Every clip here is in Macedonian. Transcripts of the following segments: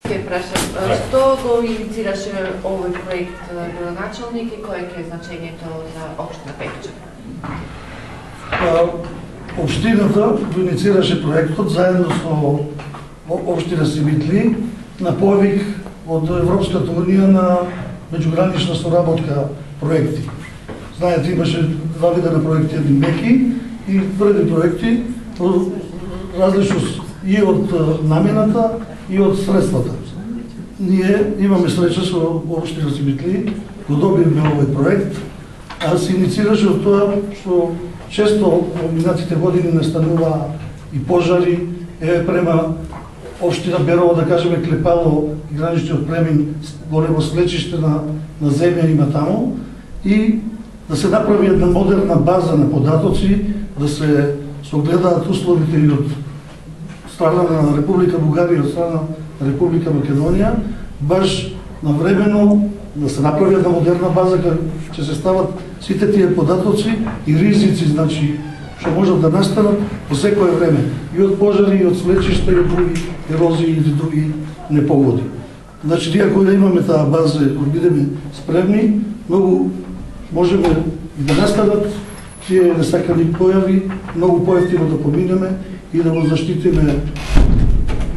Ке прашам, што го инициираше овој проект градоначалник и кое е значењето за општина Пекча? Општината го инициираше проектот заедно со општина Симитли на повик од Европската унија на меѓугранична соработка проекти. Знаете, имаше два вида на проекти, едни меки и тврди проекти, различност и од намената и од средствата. Ние имаме среќа со општина Симитли, го добивме овој проект, а се инициираше од тоа што често во минатите години настанува и пожари, према општина Берово, да кажеме, клепало и граничниот племин, големо слечиште на земја има таму, и да се направи една модерна база на податоци, да се согледаат условите и од страна на Република Бугарија и од страна на Република Македонија, баш навремено да се направи една модерна база кај ќе се стават сите тие податоци и ризици, значи, што можат да настанат по секое време, и од пожари, и од свлечишта, и од други ерозии или други непогоди. Значи, ние ако имаме таа база и бидеме спремни, многу можеме и да настанат тие несакани појави, многу поевтино да поминеме и да го заштитиме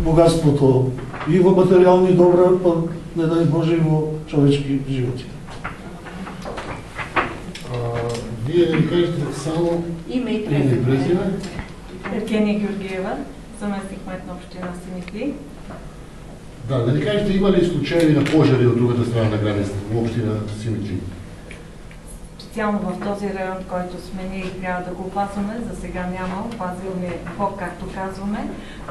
богатството и во материјални добра, па не дај Боже и во човечки животи. Вие да ни кажете само име и презиме. Евгения Георгиева, заместник кмет на општина Симитли. Да ни кажете, има ли случаи на пожари од другата страна на границата во општина Симитли? Специално в този район, който сме ние и трябва да го опазваме, за сега няма опазилни ход, както казваме,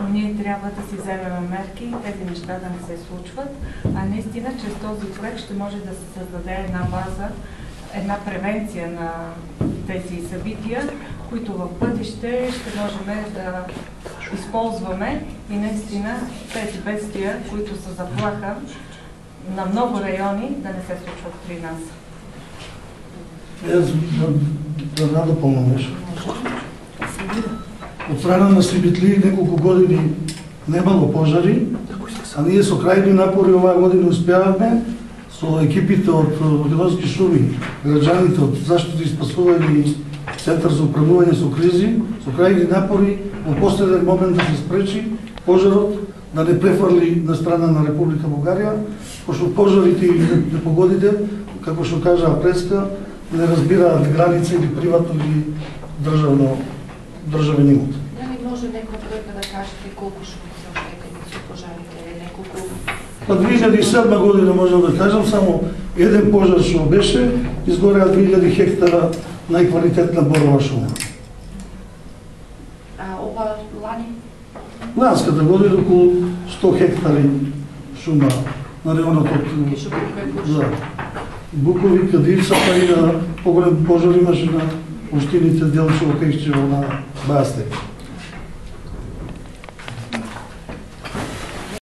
но ние трябва да си вземем мерки тези неща да не се случват, а наистина чрез този проект ще може да се създаде една база, една превенция на тези събития, които в бъдеще ще можем да използваме и наистина тези бедствия, които са заплаха на много райони, да не се случват при нас. Да надопълна нещо. От страна на Симитли неколко години немало пожари, а ние со крајни напори оваа година успеаваме со екипите од Македонски шуми, граѓаните од заштита и спасување и Центар за управување со кризи, со крајни напори во последен момент да се спречи пожарот да не префрли на страна на Република Бугарија, пошто пожарите и непогодите, како што кажа Преска, не разбираат граница или приватно или државен имот. Дали може некоја бројка да кажете колку шуми се оштетени со пожарите, неколку? Па 2007 година можам да кажам, само еден пожар што беше, изгореа 2000 хектара најквалитетна борова шума. А ова лани? Ланската година околу 100 хектари шума на районот од Букови, Кадивца, па и на поголем пожар имаше на општините Делчево, Пекчево, на Бајастек.